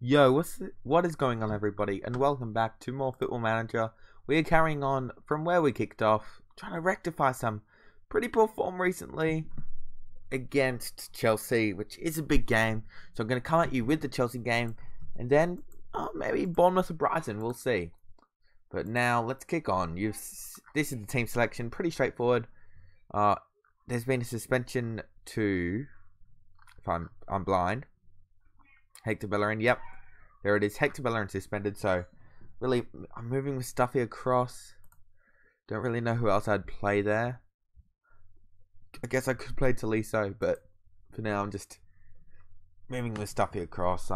Yo, what is going on, everybody, and welcome back to more Football Manager. We are carrying on from where we kicked off, trying to rectify some pretty poor form recently against Chelsea, which is a big game. So I'm going to come at you with the Chelsea game, and then maybe Bournemouth or Brighton, we'll see. But now let's kick on. This is the team selection, pretty straightforward. There's been a suspension to, if I'm blind, Hector Bellerin. Yep, there it is. Hector Bellerin suspended. So really, I'm moving with Stuffy across. Don't really know who else I'd play there. I guess I could play Tolisso, but for now I'm just moving with Stuffy across.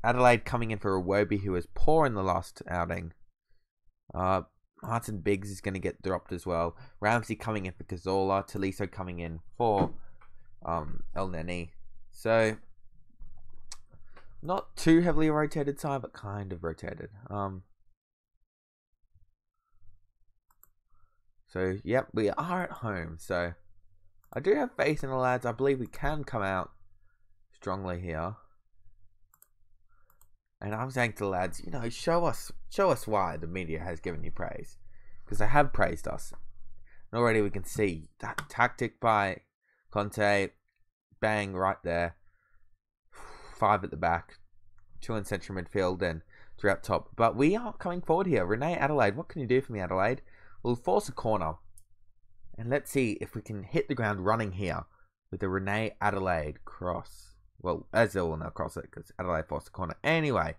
Adelaide coming in for Iwobi, who was poor in the last outing. Martin Biggs is going to get dropped as well. Ramsey coming in for Cazorla. Tolisso coming in for El Neni. So not too heavily rotated side, but kind of rotated. So yep, we are at home. So I do have faith in the lads. I believe we can come out strongly here. And I'm saying to the lads, you know, show us why the media has given you praise, because they have praised us. And already we can see that tactic by Conte, bang right there. 5 at the back, 2 in central midfield, and 3 up top. But we are coming forward here. Renee Adelaide, what can you do for me, Adelaide? We'll force a corner, and let's see if we can hit the ground running here with the Renee Adelaide cross. Well, Ozil will now cross it because Adelaide forced the corner. Anyway,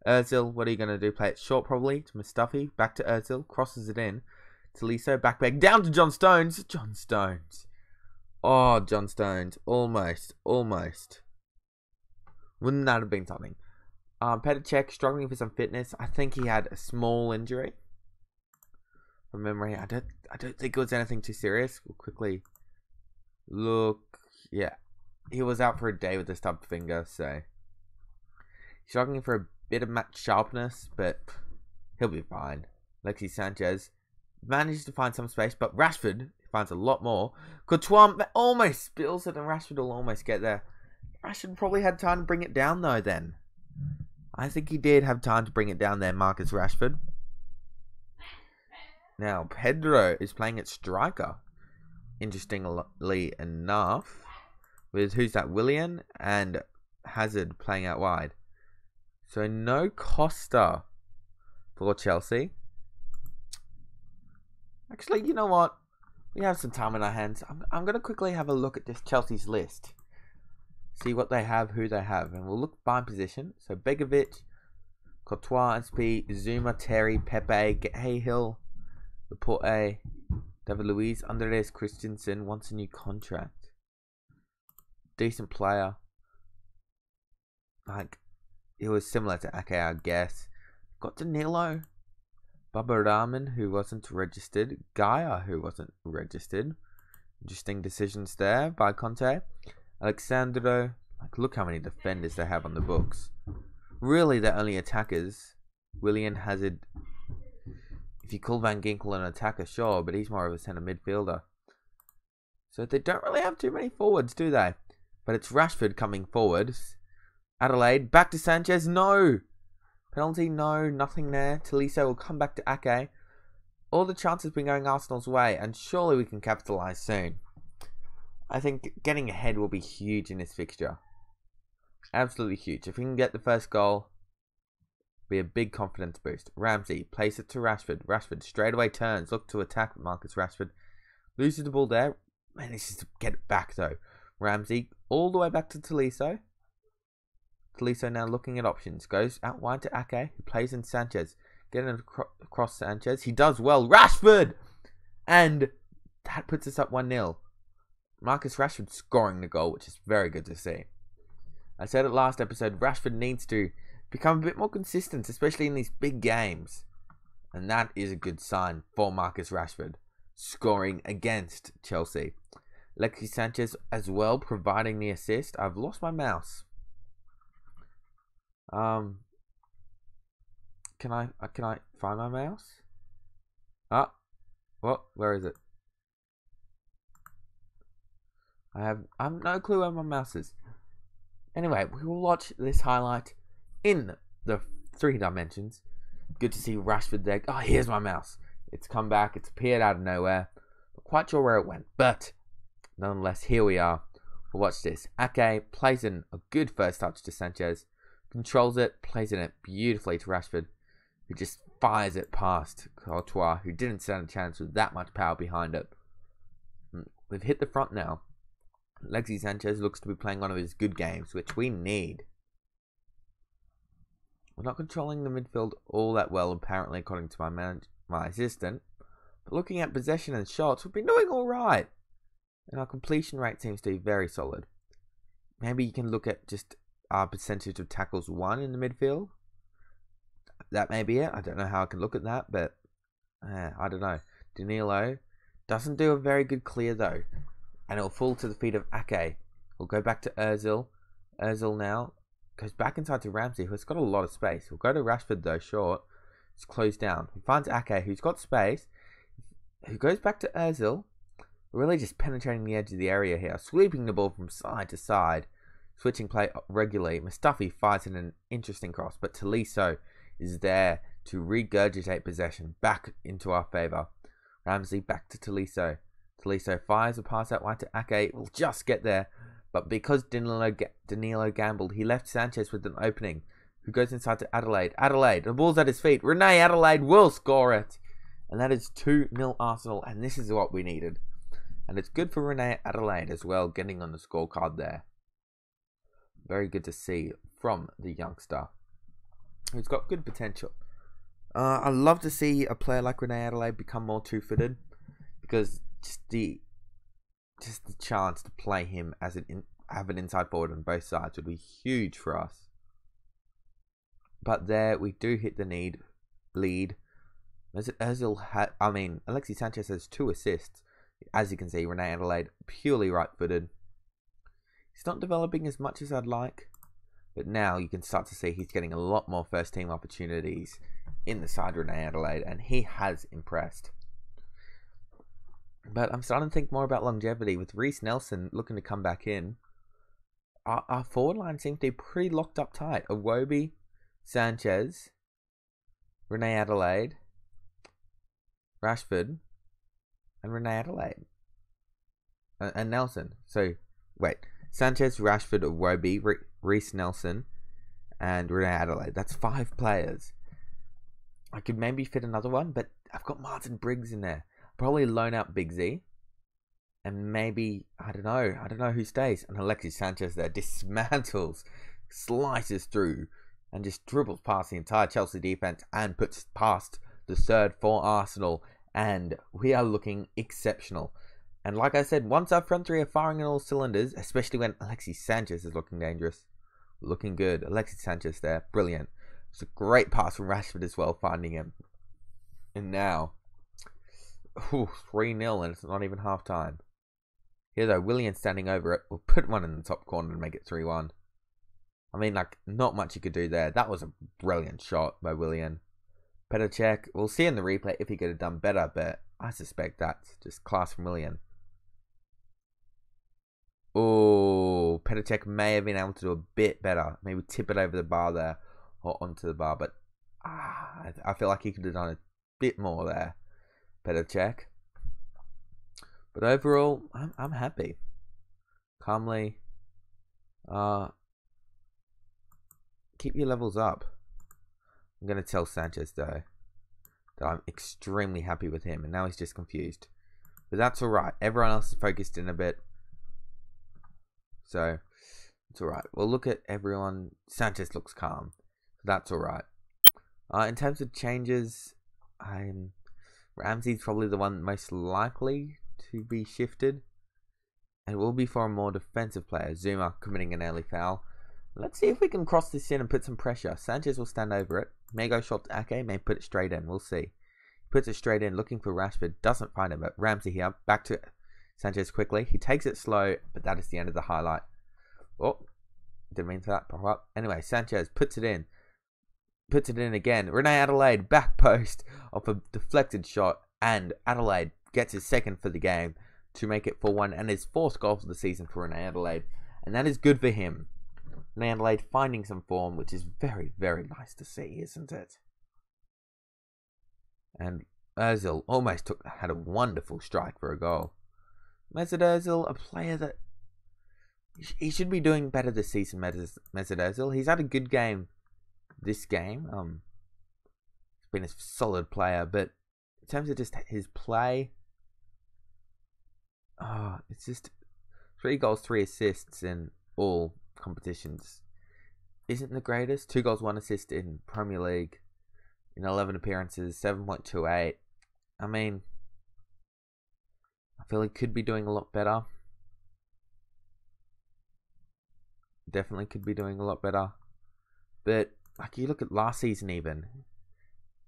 Ozil, what are you going to do? Play it short probably to Mustafi. Back to Ozil. Crosses it in. Tolisso, back down to John Stones. John Stones. Oh, John Stones. Almost. Wouldn't that have been something? Petr Cech struggling for some fitness. I think he had a small injury. From memory, I don't think it was anything too serious. We'll quickly look. Yeah. He was out for a day with a stubbed finger, so he's struggling for a bit of match sharpness, but he'll be fine. Alexis Sanchez manages to find some space, but Rashford finds a lot more. Courtois almost spills it, and Rashford will almost get there. Rashford probably had time to bring it down, though, then. I think he did have time to bring it down there, Marcus Rashford. Now, Pedro is playing at striker, interestingly enough. With who's that? Willian and Hazard playing out wide. So no Costa for Chelsea. Actually, you know what? We have some time on our hands. I'm going to quickly have a look at this Chelsea's list. See what they have, who they have. And we'll look by position. So Begovic, Courtois, SP, Zuma, Terry, Pepe, Cahill, Laporte, David Luiz, Andres Christensen wants a new contract. Decent player. Like, it was similar to Ake, I guess. Got Danilo, Baba Rahman, who wasn't registered, Gaia, who wasn't registered. Interesting decisions there by Conte. Alexandro, like, look how many defenders they have on the books. Really, they're only attackers. Willian Hazard, if you call Van Ginkel an attacker, sure, but he's more of a centre midfielder. So they don't really have too many forwards, do they? But it's Rashford coming forward. Adelaide, back to Sanchez. No! Penalty, no. Nothing there. Tolisso will come back to Ake. All the chances been going Arsenal's way, and surely we can capitalise soon. I think getting ahead will be huge in this fixture. Absolutely huge. If we can get the first goal, be a big confidence boost. Ramsey, place it to Rashford. Rashford straight away turns. Look to attack Marcus Rashford. Loses the ball there. Manages to get it back though. Ramsey all the way back to Tolisso. Tolisso now looking at options. Goes out wide to Ake, who plays in Sanchez. Getting across Sanchez. He does well. Rashford! And that puts us up 1-0. Marcus Rashford scoring the goal, which is very good to see. I said it last episode, Rashford needs to become a bit more consistent, especially in these big games. And that is a good sign for Marcus Rashford. Scoring against Chelsea. Alexis Sanchez as well, providing the assist. I've lost my mouse. Can I find my mouse? What? Where is it? I have no clue where my mouse is. Anyway, we will watch this highlight in the 3 dimensions. Good to see Rashford there. Oh, here's my mouse. It's come back. It's appeared out of nowhere. Not quite sure where it went, but nonetheless, here we are. Well, watch this. Ake plays in a good first touch to Sanchez. Controls it, plays in it beautifully to Rashford, who just fires it past Courtois, who didn't stand a chance with that much power behind it. We've hit the front now. Alexis Sanchez looks to be playing one of his good games, which we need. We're not controlling the midfield all that well, apparently, according to my assistant. But looking at possession and shots, we've been doing alright. And our completion rate seems to be very solid. Maybe you can look at just our percentage of tackles won in the midfield. That may be it. I don't know how I can look at that, but I don't know. Danilo doesn't do a very good clear though. And it'll fall to the feet of Ake. We'll go back to Ozil. Ozil now goes back inside to Ramsey, who's got a lot of space. We'll go to Rashford though, short. It's closed down. He finds Ake, who's got space. Who goes back to Ozil. Really just penetrating the edge of the area here. Sweeping the ball from side to side. Switching play regularly. Mustafi fires in an interesting cross, but Tolisso is there to regurgitate possession back into our favour. Ramsey back to Tolisso. Tolisso fires a pass out wide to Ake. Will just get there, but because Danilo gambled, he left Sanchez with an opening. Who goes inside to Adelaide. Adelaide, the ball's at his feet. Rene Adelaide will score it. And that is 2-0 Arsenal, and this is what we needed. And it's good for Rene Adelaide as well, getting on the scorecard there. Very good to see from the youngster, who's got good potential. I love to see a player like Rene Adelaide become more two-footed, because just the chance to play him as have an inside forward on both sides would be huge for us. But there we do hit the lead. Alexis Sanchez has 2 assists. As you can see, Rene Adelaide purely right-footed. He's not developing as much as I'd like, but now you can start to see he's getting a lot more first-team opportunities in the side Rene Adelaide, and he has impressed. But I'm starting to think more about longevity with Reece Nelson looking to come back in. Our forward line seems to be pretty locked up tight. Iwobi, Sanchez, Rene Adelaide, Rashford, and Rene Adelaide. And Nelson. So, wait. Sanchez, Rashford, Iwobi, Reece Nelson, and Rene Adelaide. That's 5 players. I could maybe fit another one, but I've got Martin Briggs in there. Probably loan out Big Z. And maybe, I don't know who stays. And Alexis Sanchez there dismantles, slices through, and just dribbles past the entire Chelsea defense and puts past the third for Arsenal. And we are looking exceptional. And like I said, once our front 3 are firing on all cylinders, especially when Alexis Sanchez is looking dangerous, looking good. Alexis Sanchez there, brilliant. It's a great pass from Rashford as well, finding him. And now, 3-0, and it's not even half time. Here though, Willian standing over it. We'll put one in the top corner and make it 3-1. I mean, like, not much you could do there. That was a brilliant shot by Willian. Petr Cech, we'll see in the replay if he could have done better, but I suspect that's just class from Willian. Oh, Petr Cech may have been able to do a bit better. Maybe tip it over the bar there, or onto the bar, but I feel like he could have done a bit more there, Petr Cech. But overall, I'm happy. Calmly, keep your levels up. I'm going to tell Sanchez, though, that I'm extremely happy with him. And now he's just confused. But that's alright. Everyone else is focused in a bit. So, it's alright. We'll look at everyone. Sanchez looks calm. That's alright. In terms of changes, Ramsey's probably the one most likely to be shifted. And it will be for a more defensive player. Zuma committing an early foul. Let's see if we can cross this in and put some pressure. Sanchez will stand over it. May go shot to Ake, may put it straight in. We'll see. Puts it straight in, looking for Rashford. Doesn't find him, but Ramsey here. Back to Sanchez quickly. He takes it slow, but that is the end of the highlight. Oh, didn't mean for that pop up. Anyway, Sanchez puts it in. Puts it in again. Rene Adelaide, back post off a deflected shot. And Adelaide gets his second for the game to make it 4-1. And his 4th goal for the season for Rene Adelaide. And that is good for him. Adelaide finding some form, which is very, very nice to see, isn't it? And Ozil almost had a wonderful strike for a goal. Mesut Ozil, a player that he should be doing better this season. Mesut Ozil, he's had a good game this game. He's been a solid player, but in terms of just his play, it's just 3 goals, 3 assists in all competitions. Isn't the greatest. 2 goals, 1 assist in Premier League in 11 appearances, 7.28. I mean, I feel he could be doing a lot better. Definitely could be doing a lot better. But like you look at last season even,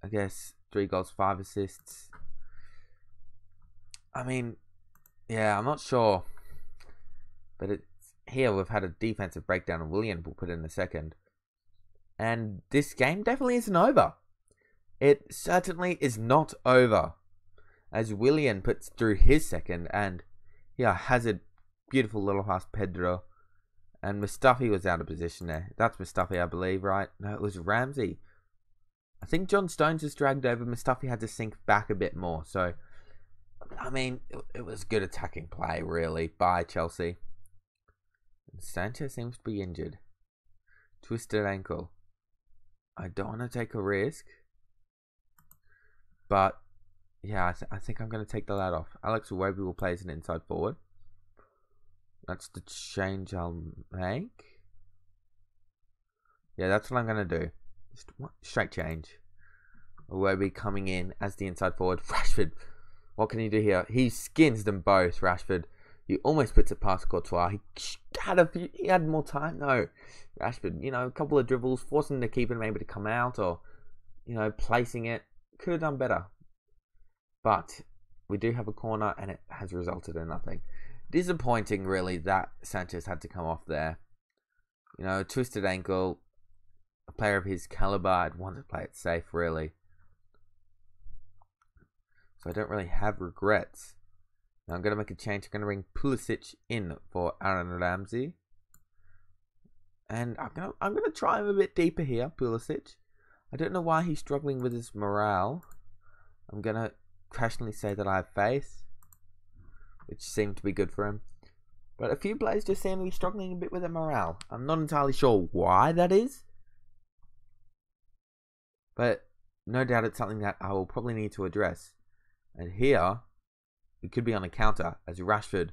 I guess 3 goals, 5 assists. I mean, yeah, I'm not sure. But here we've had a defensive breakdown, and Willian will put in a second. And this game definitely isn't over. It certainly is not over. As Willian puts through his second, and yeah, Hazard, beautiful little pass, Pedro. And Mustafi was out of position there. That's Mustafi, I believe, right? No, it was Ramsey. I think John Stones was dragged over. Mustafi had to sink back a bit more. So, I mean, it was good attacking play, really, by Chelsea. And Sanchez seems to be injured. Twisted ankle. I don't want to take a risk. But, yeah, I think I'm going to take the lad off. Alex Iwobi will play as an inside forward. That's the change I'll make. Yeah, that's what I'm going to do. Just straight change. Iwobi coming in as the inside forward. Rashford, what can he do here? He skins them both, Rashford. He almost puts it past Courtois. He had more time, though. Rashford, a couple of dribbles, forcing the keeper maybe to come out, or, placing it. Could have done better. But we do have a corner, and it has resulted in nothing. Disappointing, really, that Sanchez had to come off there. Twisted ankle. A player of his caliber, I'd want to play it safe, really. So I don't really have regrets. Now I'm going to make a change. I'm going to bring Pulisic in for Aaron Ramsey. And I'm going to try him a bit deeper here, Pulisic. I don't know why he's struggling with his morale. I'm going to passionately say that I have faith, which seemed to be good for him. But a few players just seem to be struggling a bit with their morale. I'm not entirely sure why that is. But no doubt it's something that I will probably need to address. And here, it could be on a counter as Rashford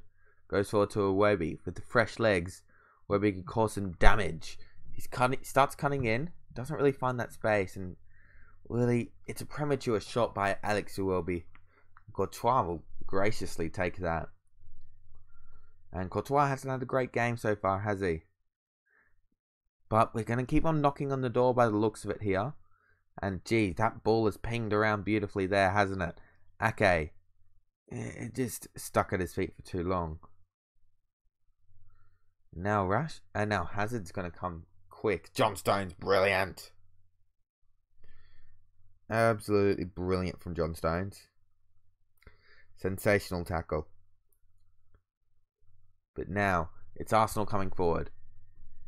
goes forward to Iwobi with the fresh legs. Iwobi can cause some damage. He starts cutting in, doesn't really find that space, and really, it's a premature shot by Alex Iwobi. Courtois will graciously take that. And Courtois hasn't had a great game so far, has he? But we're going to keep on knocking on the door by the looks of it here. And gee, that ball has pinged around beautifully there, hasn't it? Ake. It just stuck at his feet for too long. Now now Hazard's going to come quick. John Stones, brilliant. Absolutely brilliant from John Stones. Sensational tackle. But now, it's Arsenal coming forward.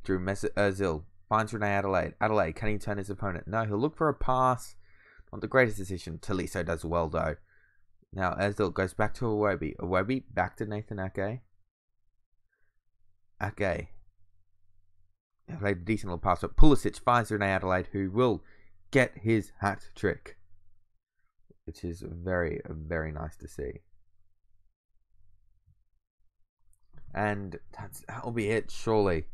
Drew Mesut Ozil finds Rene Adelaide. Adelaide, can he turn his opponent? No, he'll look for a pass. Not the greatest decision. Tolisso does well, though. Now, Ozil goes back to Iwobi. Iwobi, back to Nathan Ake. Ake. He played a decent little pass, but Pulisic finds Rene Adelaide, who will get his hat trick. Which is very, very nice to see. And that'll be it, surely.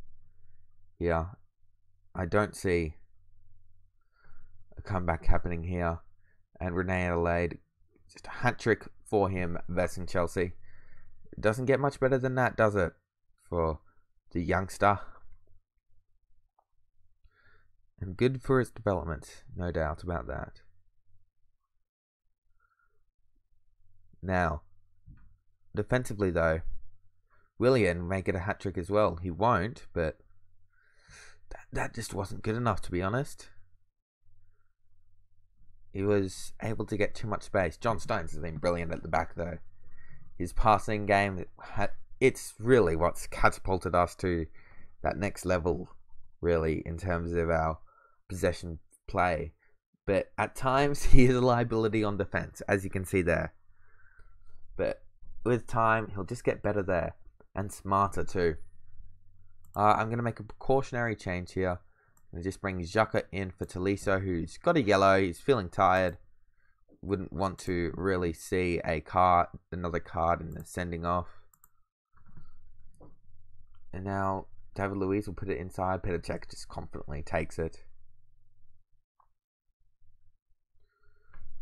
Yeah. I don't see a comeback happening here. And Rene Adelaide, just a hat trick for him versus Chelsea. It doesn't get much better than that, does it? For the youngster. And good for his development, no doubt about that. Now, defensively though, Willian may get a hat-trick as well. He won't, but that just wasn't good enough, to be honest. He was able to get too much space. John Stones has been brilliant at the back, though. His passing game, it's really what's catapulted us to that next level really, in terms of our possession play. But at times, he is a liability on defense, as you can see there. But with time, he'll just get better there. And smarter too. I'm going to make a precautionary change here. I'm going to just bring Xhaka in for Tolisso, who's got a yellow. He's feeling tired. Wouldn't want to really see another card in the sending off. And now David Luiz will put it inside. Petr Cech just confidently takes it.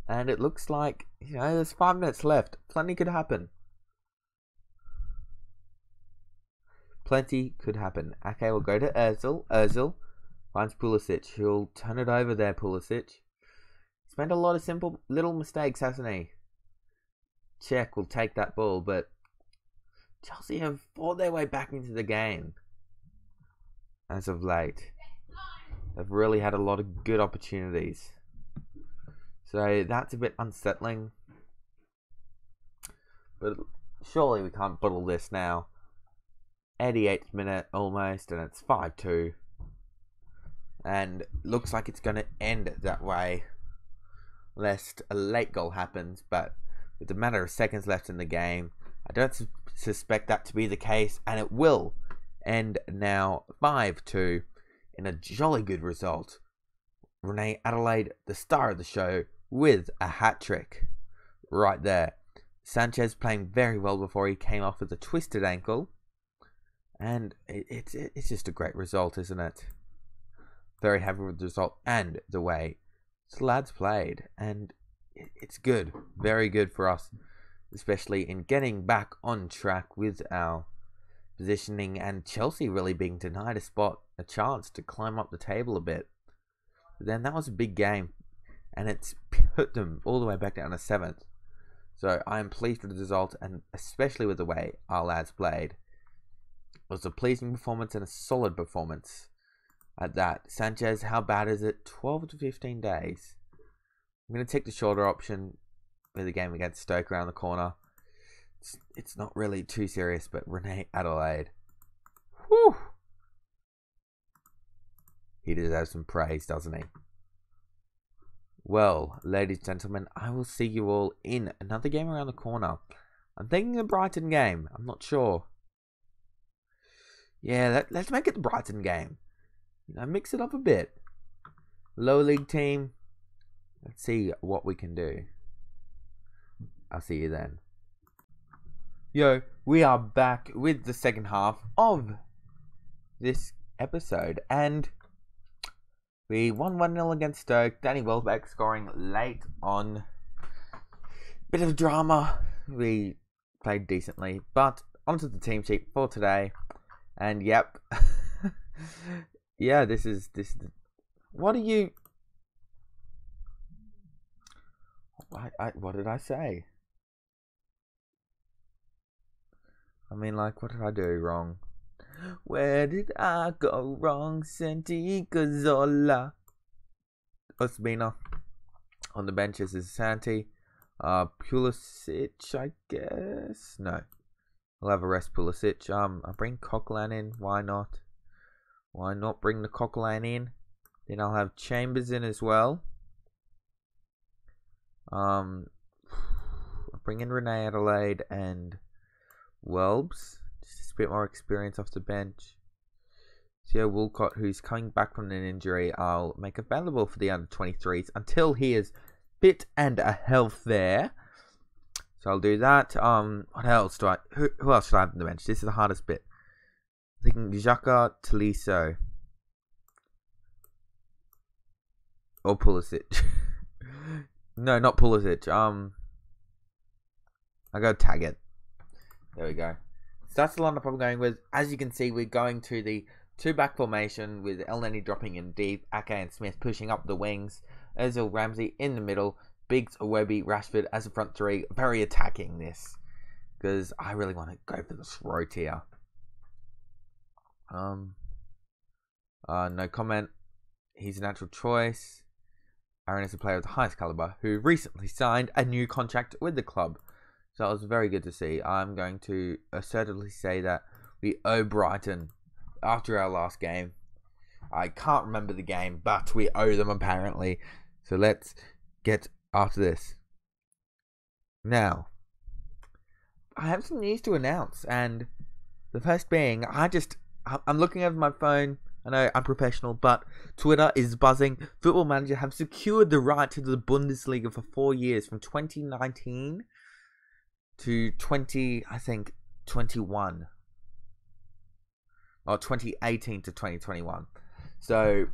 And it looks like, there's 5 minutes left. Plenty could happen. Plenty could happen. Ake will go to Ozil. Ozil finds Pulisic. He'll turn it over there, Pulisic. He's made a lot of simple little mistakes, hasn't he? Cech will take that ball, but Chelsea have fought their way back into the game as of late. They've really had a lot of good opportunities. So that's a bit unsettling. But surely we can't bottle this now. 88th minute almost, and it's 5-2. And looks like it's going to end that way, lest a late goal happens. But with a matter of seconds left in the game, I don't suspect that to be the case, and it will end now 5-2 in a jolly good result. Renee Adelaide, the star of the show, with a hat-trick right there. Sanchez playing very well before he came off with a twisted ankle. And it's just a great result, isn't it? Very happy with the result and the way the lads played. And it's good. Very good for us. Especially in getting back on track with our positioning. And Chelsea really being denied a chance to climb up the table a bit. But then that was a big game. And it's put them all the way back down to 7th. So I am pleased with the result. And especially with the way our lads played. It was a pleasing performance and a solid performance at that. Sanchez, how bad is it? 12 to 15 days. I'm going to take the shorter option with the game against Stoke around the corner. It's not really too serious, but Renee Adelaide. Whew. He deserves some praise, doesn't he? Well, ladies and gentlemen, I will see you all in another game around the corner. I'm thinking the Brighton game. I'm not sure. Yeah, let's make it the Brighton game. Mix it up a bit. Lower league team. Let's see what we can do. I'll see you then. Yo, we are back with the second half of this episode. And we won 1-0 against Stoke. Danny Welbeck scoring late on. Bit of drama. We played decently. But onto the team sheet for today. And yep, yeah, this is what are you? What did I say? I mean, like, what did I do wrong? Where did I go wrong? Santi Cazorla. Ospina on the benches is Santi. Pulisic, I guess. No. I'll have a rest Pulisic. I'll bring Coquelin in. Why not? Why not bring the Coquelin in? Then I'll have Chambers in as well. I'll bring in Renee Adelaide and Welbs. Just a bit more experience off the bench. Theo Walcott, who's coming back from an injury, I'll make available for the under-23s until he is fit and a health there. So I'll do that. What else do I... Who else should I have on the bench? This is the hardest bit. I'm thinking Xhaka, Tolisso. Or Pulisic. No, not Pulisic. I go Taggart. There we go. So that's the lineup I'm going with. As you can see, we're going to the 2-back formation with Elneny dropping in deep, Ake and Smith pushing up the wings, Ozil, Ramsey in the middle, Biggs, Iwobi, Rashford as a front three. Very attacking this, because I really want to go for the throat here. No comment. He's a natural choice. Aaron is a player of the highest caliber who recently signed a new contract with the club. So that was very good to see. I'm going to assertively say that we owe Brighton, after our last game, I can't remember the game, but we owe them apparently. So let's get after this. Now, I have some news to announce, and the first being, I'm looking over my phone. I know I'm professional, but Twitter is buzzing. Football Manager have secured the right to the Bundesliga for 4 years, from 2019 to 2021. Or 2018 to 2021. So,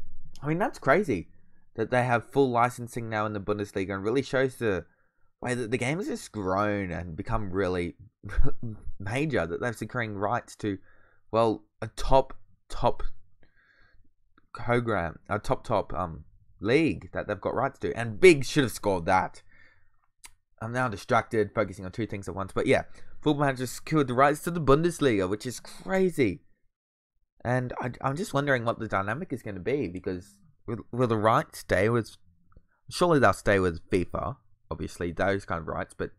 I mean, that's crazy that they have full licensing now in the Bundesliga, and really shows the way that the game has just grown and become really major, that they're securing rights to, well, a top program, a top league that they've got rights to. And Big should have scored that. I'm now distracted, focusing on two things at once. But yeah, Football Manager secured the rights to the Bundesliga, which is crazy. And I'm just wondering what the dynamic is going to be, because will the rights stay with... Surely they'll stay with FIFA, obviously, those kind of rights, but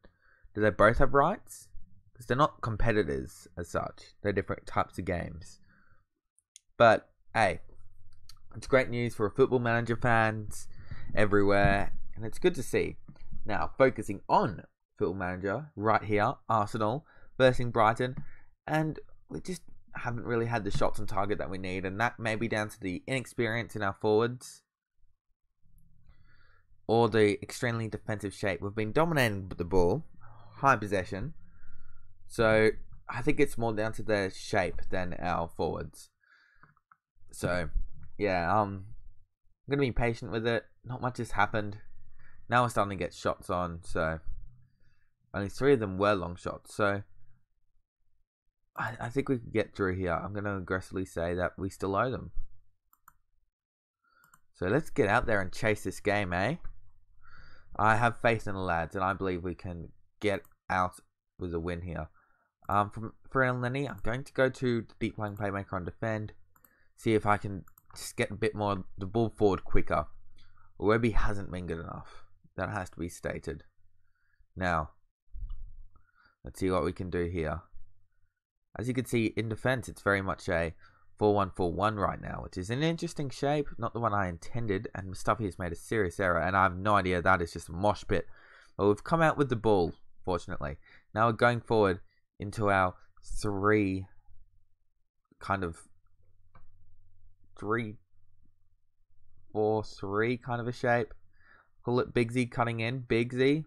do they both have rights? Because they're not competitors as such. They're different types of games. But, hey, it's great news for Football Manager fans everywhere, and it's good to see. Now, focusing on Football Manager, right here, Arsenal versus Brighton, and we just haven't really had the shots on target that we need, and that may be down to the inexperience in our forwards or the extremely defensive shape. We've been dominating the ball, high possession, so I think it's more down to their shape than our forwards. So yeah, I'm gonna be patient with it. Not much has happened. Now we're starting to get shots on, so only 3 of them were long shots, so I think we can get through here. I'm going to aggressively say that we still owe them. So let's get out there and chase this game, eh? I have faith in the lads, and I believe we can get out with a win here. For Elneny, I'm going to go to the deep lying playmaker on defend. See if I can just get a bit more the ball forward quicker. Webby hasn't been good enough. That has to be stated. Now, let's see what we can do here. As you can see, in defense, it's very much a 4-1-4-1 right now, which is an interesting shape, not the one I intended, and Mustafi has made a serious error, and I have no idea, that is just a mosh pit. But we've come out with the ball, fortunately. Now we're going forward into our 3-4-3 kind of a shape. Call it Bigsy cutting in. Bigsy.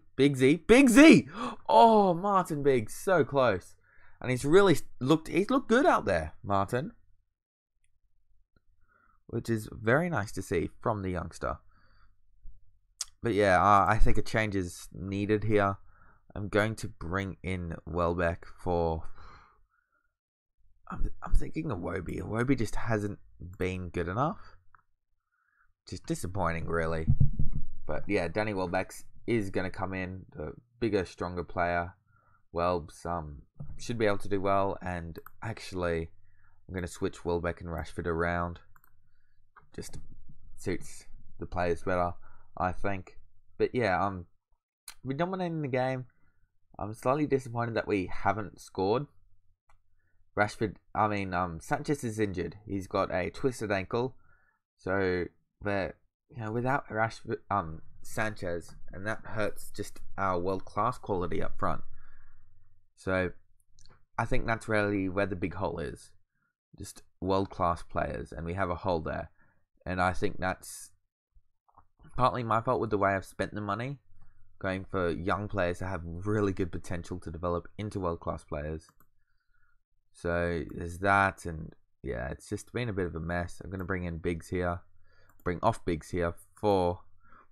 Oh, Martin Biggs, so close. And he's looked good out there, Martin. Which is very nice to see from the youngster. But yeah, I think a change is needed here. I'm going to bring in Welbeck for... I'm thinking of Wobie. Wobie just hasn't been good enough. Just disappointing, really. But yeah, Danny Welbeck is going to come in. The bigger, stronger player. Welbs should be able to do well, and actually I'm going to switch Welbeck and Rashford around. Just suits the players better, I think. But yeah, we're dominating the game. I'm slightly disappointed that we haven't scored. Sanchez is injured. He's got a twisted ankle, so without Sanchez, and that hurts just our world-class quality up front. So, I think that's really where the big hole is. Just world-class players, and we have a hole there. And I think that's partly my fault with the way I've spent the money. Going for young players that have really good potential to develop into world-class players. So, there's that, and yeah, it's just been a bit of a mess. I'm going to bring in Biggs here. Bring off Biggs here for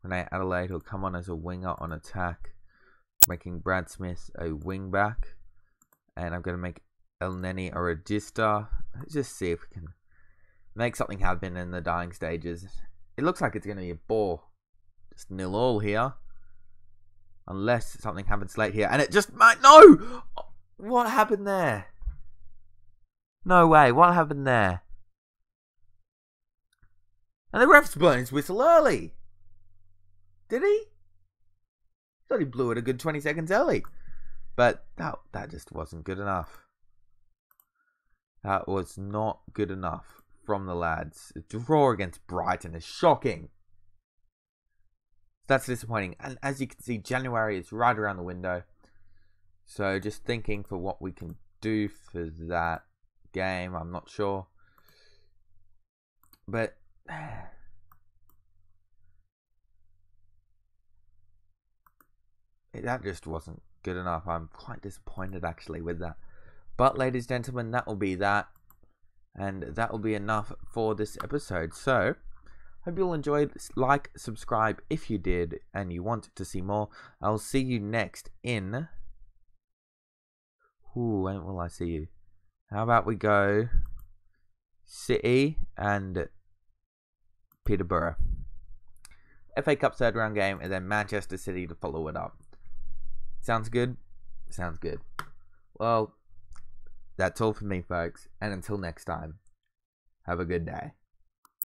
Renee Adelaide, who'll come on as a winger on attack. Making Brad Smith a wing back. And I'm going to make Elneny a register. Let's just see if we can make something happen in the dying stages. It looks like it's going to be a bore. Just 0-0 here. Unless something happens late here. And it just might... No! What happened there? No way. What happened there? And the ref's blown his whistle early. Did he? I thought he blew it a good 20 seconds early. But that just wasn't good enough. That was not good enough from the lads. A draw against Brighton is shocking. That's disappointing. And as you can see, January is right around the window. So just thinking for what we can do for that game. I'm not sure. But that just wasn't good enough. I'm quite disappointed actually with that. But ladies and gentlemen, that will be that. And that will be enough for this episode. So hope you'll enjoy this. Like, subscribe if you did and you want to see more. I'll see you next in... Ooh, when will I see you? How about we go City and Peterborough. FA Cup third round game and then Manchester City to follow it up. Sounds good? Sounds good. Well, that's all for me, folks. And until next time, have a good day.